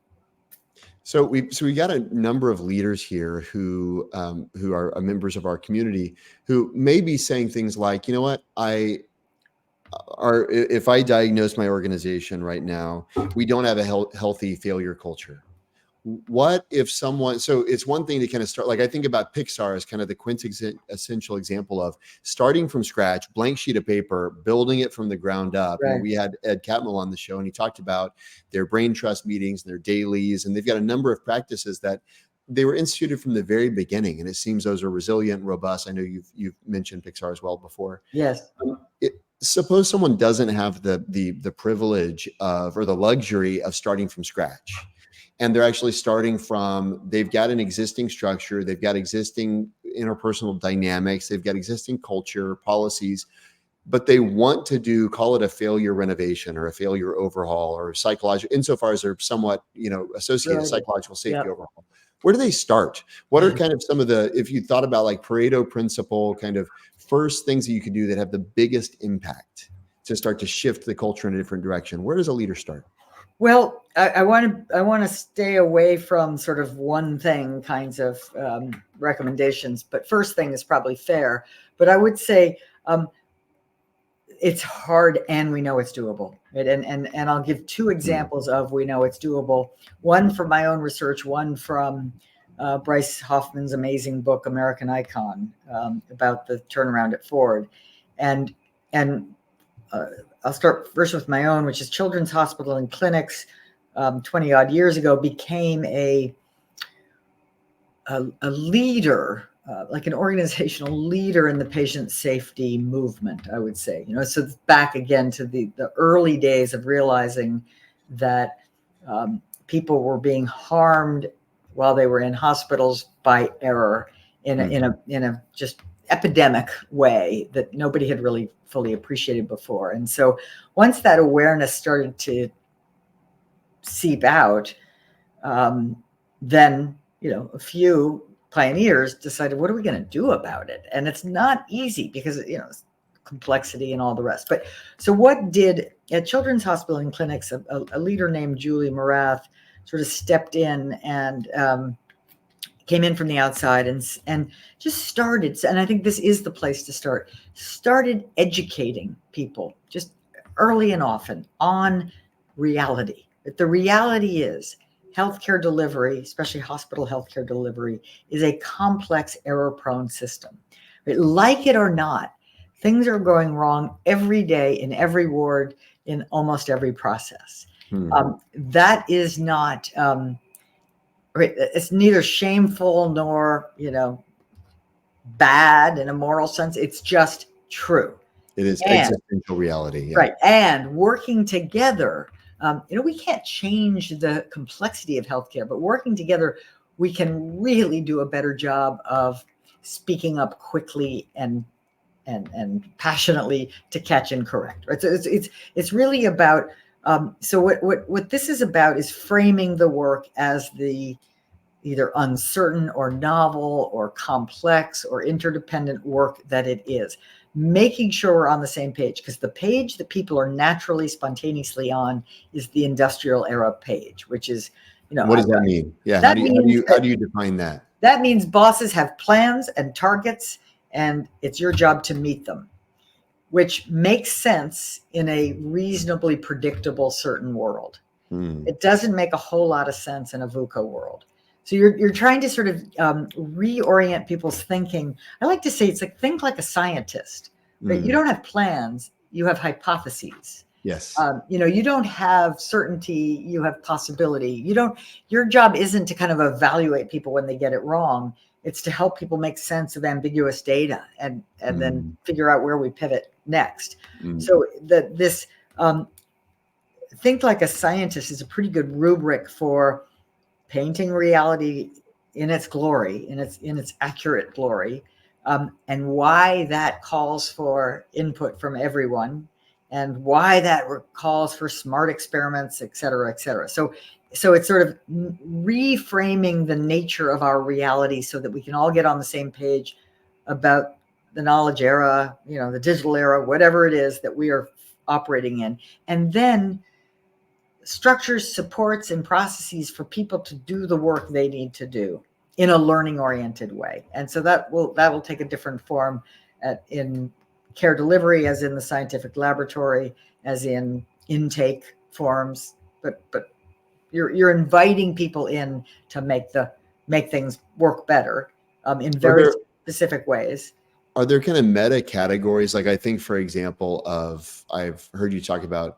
So we got a number of leaders here who are members of our community who may be saying things like, you know what, if I diagnose my organization right now, we don't have a healthy failure culture. What if someone, so it's one thing to kind of start, like I think about Pixar as kind of the quintessential example of starting from scratch, blank sheet of paper, building it from the ground up. Right. And we had Ed Catmull on the show, and he talked about their brain trust meetings, their dailies, and they've got a number of practices that they were instituted from the very beginning. And it seems those are resilient, robust. I know you've mentioned Pixar as well before. Yes. Suppose someone doesn't have the privilege of, or the luxury of starting from scratch. And they're actually starting from, they've got an existing structure, they've got existing interpersonal dynamics, they've got existing culture, policies, but they want to call it a failure renovation or a failure overhaul or psychological, insofar as they're somewhat, associated psychological safety overhaul. Where do they start? What are kind of some of if you thought about like Pareto principle, kind of first things that you could do that have the biggest impact to start to shift the culture in a different direction? Where does a leader start? Well, I want to stay away from sort of one thing kinds of recommendations, but first thing is probably fair. But I would say it's hard and we know it's doable. Right? And I'll give two examples of we know it's doable. One from my own research, one from Bryce Hoffman's amazing book, American Icon, about the turnaround at Ford. And I'll start first with my own, which is Children's Hospital and Clinics 20 odd years ago became a leader like an organizational leader in the patient safety movement, I would say. So back again to the early days of realizing that people were being harmed while they were in hospitals by error in a just epidemic way that nobody had really fully appreciated before. And so once that awareness started to seep out, then a few pioneers decided, what are we going to do about it? And it's not easy because complexity and all the rest. But so what did at Children's Hospital and Clinics, a leader named Julie Morath sort of stepped in and came in from the outside and just started, and I think this is the place to start, started educating people just early and often on reality. That the reality is healthcare delivery, especially hospital healthcare delivery, is a complex, error-prone system. Right? Like it or not, things are going wrong every day in every ward, in almost every process. That is not, it's neither shameful nor, bad in a moral sense. It's just true. It is existential reality. Yeah. Right. And working together, we can't change the complexity of healthcare, but working together, we can really do a better job of speaking up quickly and passionately to catch and correct. Right. So it's really about. So what this is about is framing the work as the either uncertain or novel or complex or interdependent work that it is. Making sure we're on the same page, because the page that people are naturally, spontaneously on is the industrial era page, which is, what does that mean? Yeah. How do you define that? That means bosses have plans and targets, and it's your job to meet them, which makes sense in a reasonably predictable certain world. It doesn't make a whole lot of sense in a VUCA world. So you're trying to sort of reorient people's thinking. I like to say it's like, think like a scientist. Right? You don't have plans, you have hypotheses. Yes. You don't have certainty, you have possibility. Your job isn't to kind of evaluate people when they get it wrong. It's to help people make sense of ambiguous data and then figure out where we pivot next. So this think like a scientist is a pretty good rubric for painting reality in its glory, in its accurate glory, and why that calls for input from everyone, and why that calls for smart experiments, et cetera, et cetera. So it's sort of reframing the nature of our reality so that we can all get on the same page about the knowledge era, the digital era, whatever it is that we are operating in, and then structures, supports, and processes for people to do the work they need to do in a learning-oriented way. And so that will take a different form in care delivery, as in the scientific laboratory, as in intake forms. But you're inviting people in to make things work better in very specific ways. Are there kind of meta categories? Like I think, for example, I've heard you talk about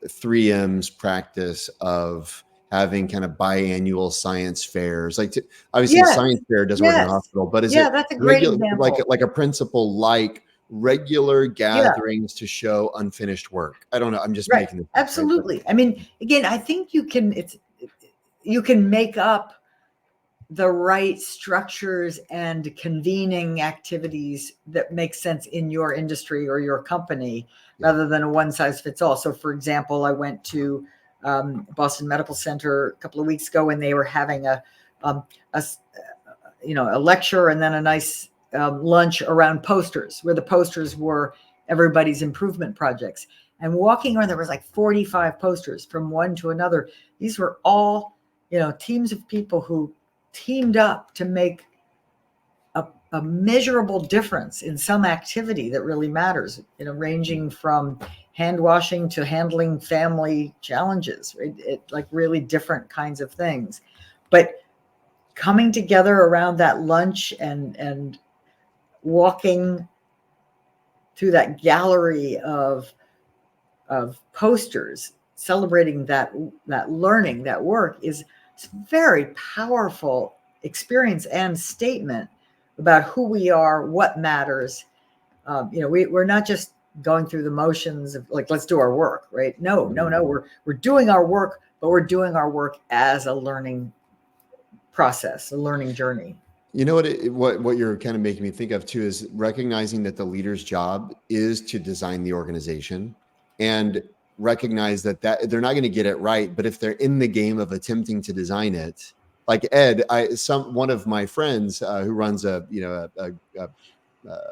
3M's practice of having kind of biannual science fairs. Like obviously science fair doesn't work in a hospital, but is it that's a great example. like a principle like regular gatherings to show unfinished work? I don't know. I'm just making it. Absolutely. Right? I mean, again, I think you can make up the right structures and convening activities that make sense in your industry or your company, rather than a one size fits all. So for example, I went to Boston Medical Center a couple of weeks ago, and they were having a lecture and then a nice lunch around posters, where the posters were everybody's improvement projects. And walking around, there was like 45 posters from one to another. These were all, teams of people who teamed up to make a measurable difference in some activity that really matters, ranging from hand washing to handling family challenges, right? Like really different kinds of things. But coming together around that lunch and walking through that gallery of posters celebrating that learning, that work, is very powerful experience and statement, about who we are, what matters. We're not just going through the motions of like, let's do our work, right? No. We're doing our work, but we're doing our work as a learning process, a learning journey. You know what you're kind of making me think of too is recognizing that the leader's job is to design the organization and recognize that they're not going to get it right, but if they're in the game of attempting to design it, like Ed, one of my friends who runs a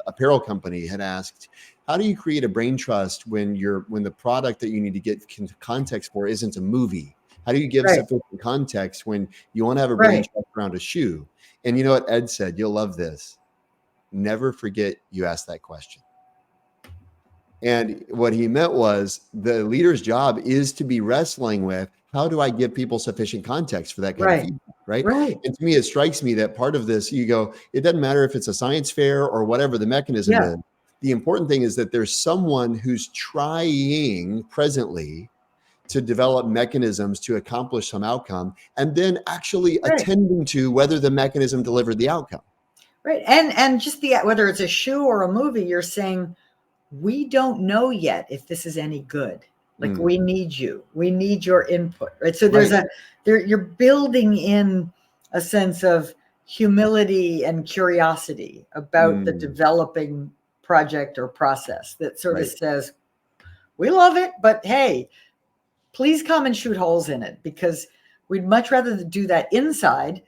apparel company had asked, how do you create a brain trust when the product that you need to get context for isn't a movie? How do you give sufficient context when you want to have a brain trust around a shoe? And you know what Ed said? You'll love this. Never forget you asked that question. And what he meant was the leader's job is to be wrestling with, how do I give people sufficient context for that kind of feedback, right? And to me, it strikes me that part of this, you go, it doesn't matter if it's a science fair or whatever the mechanism is. The important thing is that there's someone who's trying presently to develop mechanisms to accomplish some outcome, and then actually attending to whether the mechanism delivered the outcome. Right. And just whether it's a shoe or a movie, you're saying, we don't know yet if this is any good. Like we need you. We need your input. Right. So you're building in a sense of humility and curiosity about the developing project or process that sort of says, we love it, but hey, please come and shoot holes in it, because we'd much rather do that inside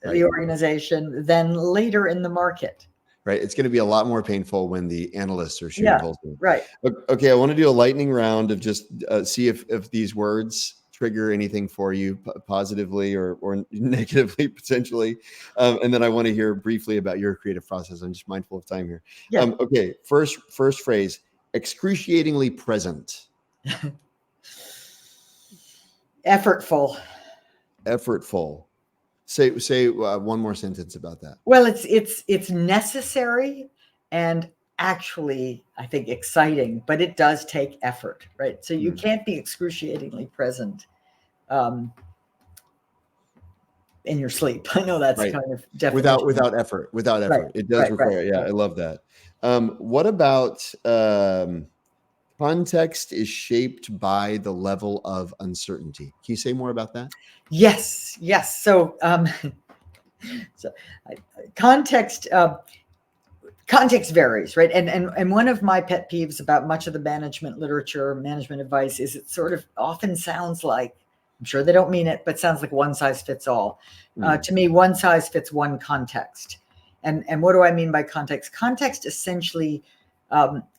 the organization than later in the market. Right. It's going to be a lot more painful when the analysts are shooting holes in it. Right. Okay. I want to do a lightning round of just see if these words trigger anything for you positively or negatively potentially. And then I want to hear briefly about your creative process. I'm just mindful of time here. Okay. First phrase, excruciatingly present. Effortful. Say one more sentence about that. Well, it's necessary and actually, I think, exciting, but it does take effort, right? So you can't be excruciatingly present in your sleep. I know that's kind of definition. Without effort. It does require. I love that. What about context is shaped by the level of uncertainty? Can you say more about that? Yes. So, context varies, right? And one of my pet peeves about much of the management literature, management advice, is it sort of often sounds like, I'm sure they don't mean it, but sounds like one size fits all. To me, one size fits one context. And what do I mean by context? Context essentially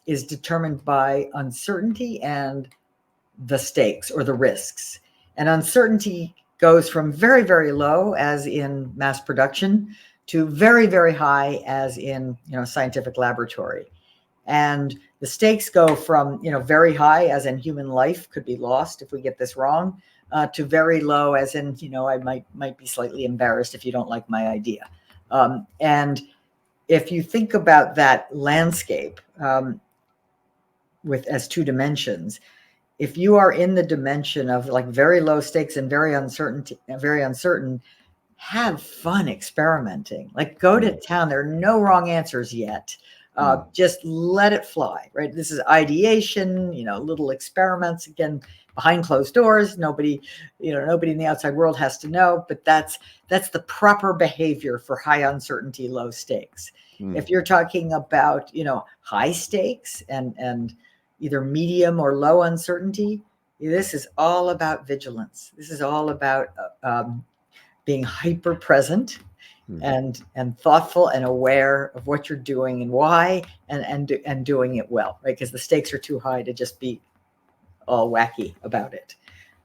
is determined by uncertainty and the stakes or the risks. And uncertainty goes from very, very low, as in mass production, to very, very high, as in scientific laboratory. And the stakes go from very high, as in human life could be lost if we get this wrong, to very low, as in I might be slightly embarrassed if you don't like my idea. And if you think about that landscape as two dimensions, if you are in the dimension of like very low stakes and very uncertain, have fun experimenting. Like go to town. There are no wrong answers yet. Just let it fly, right? This is ideation, little experiments, again, behind closed doors. Nobody in the outside world has to know, but that's the proper behavior for high uncertainty, low stakes. If you're talking about, high stakes and either medium or low uncertainty, this is all about vigilance. This is all about being hyper present and thoughtful and aware of what you're doing and why, and doing it well, right? Because the stakes are too high to just be all wacky about it.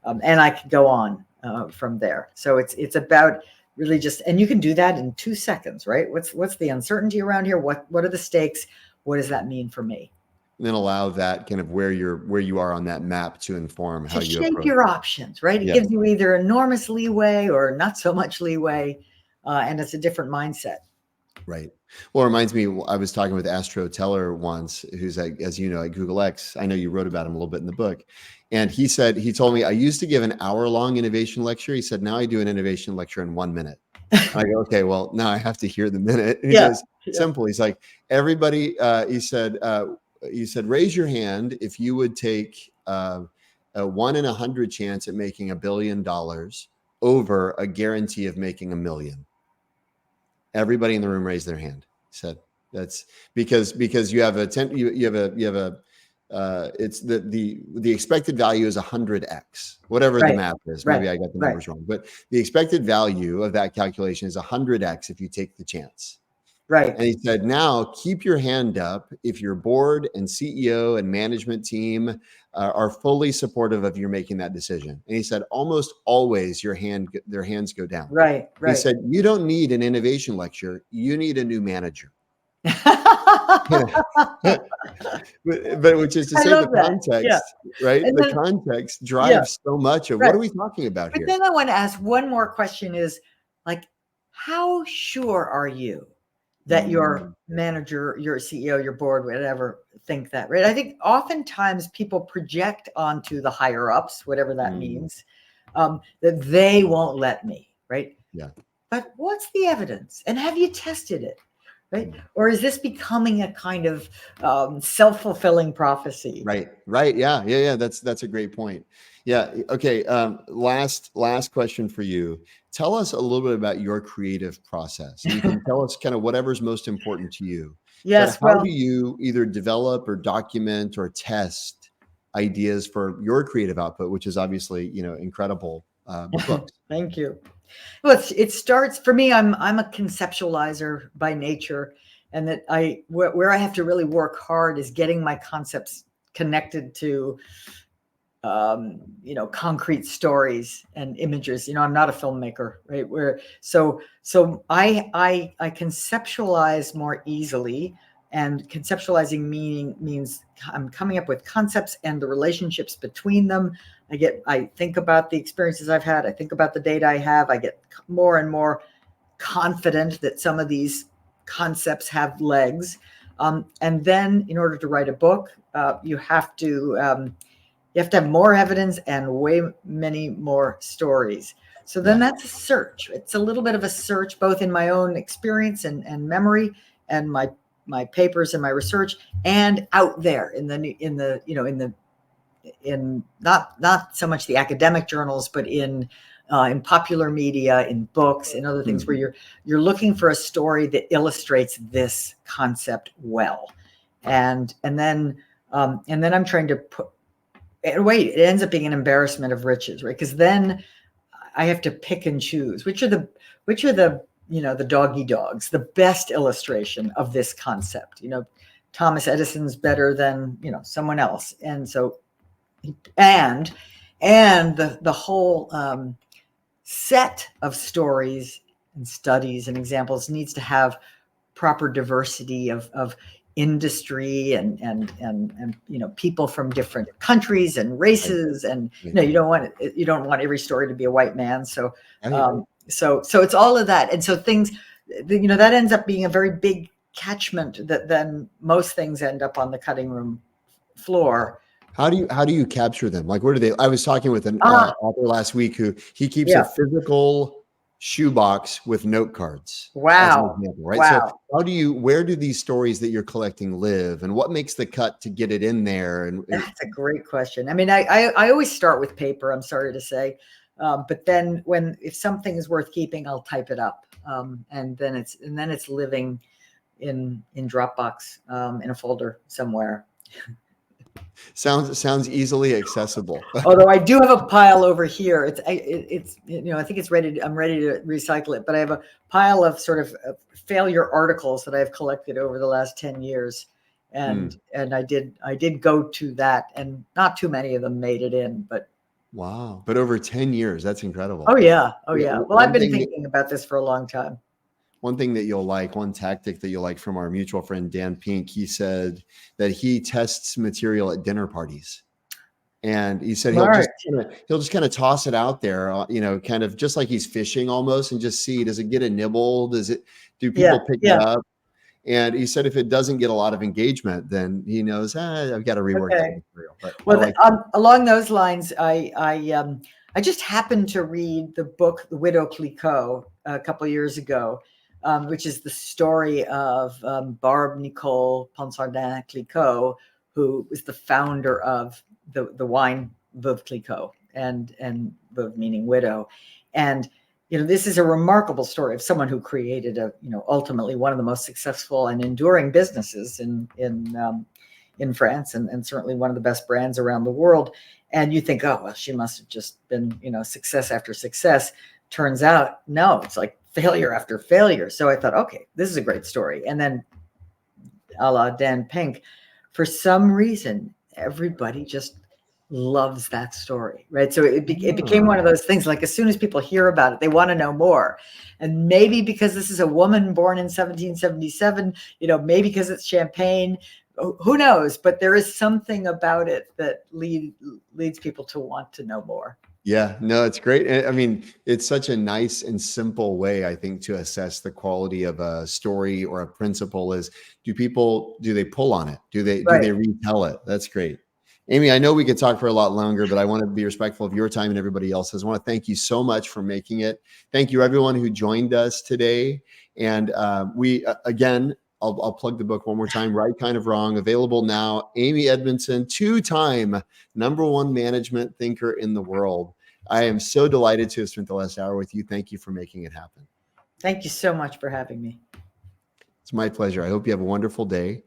And I could go on from there. So it's about really just, and you can do that in 2 seconds, right? What's the uncertainty around here? What are the stakes? What does that mean for me? And then allow that kind of where you are on that map to inform how you shape your options, right? It gives you either enormous leeway or not so much leeway, and it's a different mindset. Right. Well, it reminds me, I was talking with Astro Teller once, who's as you know, at Google X. I know you wrote about him a little bit in the book. And he told me, I used to give an hour-long innovation lecture. He said, now I do an innovation lecture in 1 minute. I go, okay, well, now I have to hear the minute. And he Yeah. goes, simple. He's like, everybody, he said, raise your hand if you would take a 1 in 100 chance at making $1 billion over a guarantee of making $1 million. Everybody in the room raised their hand. He said, that's because you have it's the expected value is 100x, whatever the Right. math is. Right. Maybe I got the numbers wrong, but the expected value of that calculation is 100x if you take the chance. Right. And he said, now keep your hand up if your board and CEO and management team are fully supportive of you making that decision. And he said, almost always their hands go down. Right. He Right. said, you don't need an innovation lecture. You need a new manager. but which is to say the context, right? And the then, context drives so much of what are we talking about here? But then I want to ask one more question is like, how sure are you that your manager, your CEO, your board, whatever, think that, right? I think oftentimes people project onto the higher ups, whatever that means, that they won't let me, right? Yeah. But what's the evidence? And have you tested it? Right? Or is this becoming a kind of self-fulfilling prophecy? Right. Yeah. That's a great point. Yeah. Okay. Last question for you. Tell us a little bit about your creative process. You can tell us kind of whatever's most important to you. Yes. But how do you either develop or document or test ideas for your creative output, which is obviously, incredible books? Thank you. Well, it starts for me. I'm a conceptualizer by nature, and that where I have to really work hard is getting my concepts connected to, concrete stories and images. I'm not a filmmaker, right? So I conceptualize more easily, and conceptualizing means I'm coming up with concepts and the relationships between them. I think about the experiences I've had. I think about the data I have. I get more and more confident that some of these concepts have legs. And then in order to write a book, you have to have more evidence and way many more stories. So then that's a search. It's a little bit of a search, both in my own experience and memory, and my papers and my research, and out there in not so much the academic journals, but in popular media, in books, and other things, where you're looking for a story that illustrates this concept well, and then I'm trying to put. Wait, it ends up being an embarrassment of riches, right? Because then I have to pick and choose which are the the doggy dogs, the best illustration of this concept. Thomas Edison's better than someone else, and so. And the whole set of stories and studies and examples needs to have proper diversity of industry and people from different countries and races, and you don't want every story to be a white man. So so it's all of that, and so things that ends up being a very big catchment that then most things end up on the cutting room floor. How do you capture them? Like, where do they? I was talking with an author last week who he keeps a physical shoebox with note cards. Wow. Example, right. Wow. So where do these stories that you're collecting live, and what makes the cut to get it in there? And that's a great question. I mean, I always start with paper, I'm sorry to say. But then if something is worth keeping, I'll type it up. And then it's living in Dropbox, in a folder somewhere. Sounds easily accessible. Although I do have a pile over here. I think it's ready. I'm ready to recycle it, but I have a pile of sort of failure articles that I've collected over the last 10 years. And I did go to that, and not too many of them made it in, but. Wow. But over 10 years, that's incredible. Oh yeah. Well, I've been thinking about this for a long time. One thing that one tactic that you'll like from our mutual friend, Dan Pink, he said that he tests material at dinner parties. And he said he'll just kind of toss it out there, kind of just like he's fishing almost, and just see, does it get a nibble? Do people pick it up? And he said if it doesn't get a lot of engagement, then he knows, I've got to rework that material. But along those lines, I just happened to read the book, The Widow Clicquot, a couple of years ago, which is the story of Barbe Nicole Ponsardin-Clicquot, who was the founder of the wine Veuve Clicquot, and Veuve meaning widow. And this is a remarkable story of someone who created ultimately one of the most successful and enduring businesses in France, and certainly one of the best brands around the world. And you think, oh, well, she must have just been, success after success. Turns out, no, it's like failure after failure. So I thought, okay, this is a great story. And then a la Dan Pink, for some reason, everybody just loves that story, right? So it became one of those things, like as soon as people hear about it, they want to know more. And maybe because this is a woman born in 1777, maybe because it's Champagne, who knows? But there is something about it that leads people to want to know more. Yeah, no, it's great. I mean, it's such a nice and simple way, I think, to assess the quality of a story or a principle is, do they pull on it? Do they retell it? That's great. Amy, I know we could talk for a lot longer, but I want to be respectful of your time and everybody else's. I want to thank you so much for making it. Thank you, everyone who joined us today. And again, I'll plug the book one more time, Right Kind of Wrong, available now. Amy Edmundson, 2-time #1 management thinker in the world. I am so delighted to have spent the last hour with you. Thank you for making it happen. Thank you so much for having me. It's my pleasure. I hope you have a wonderful day.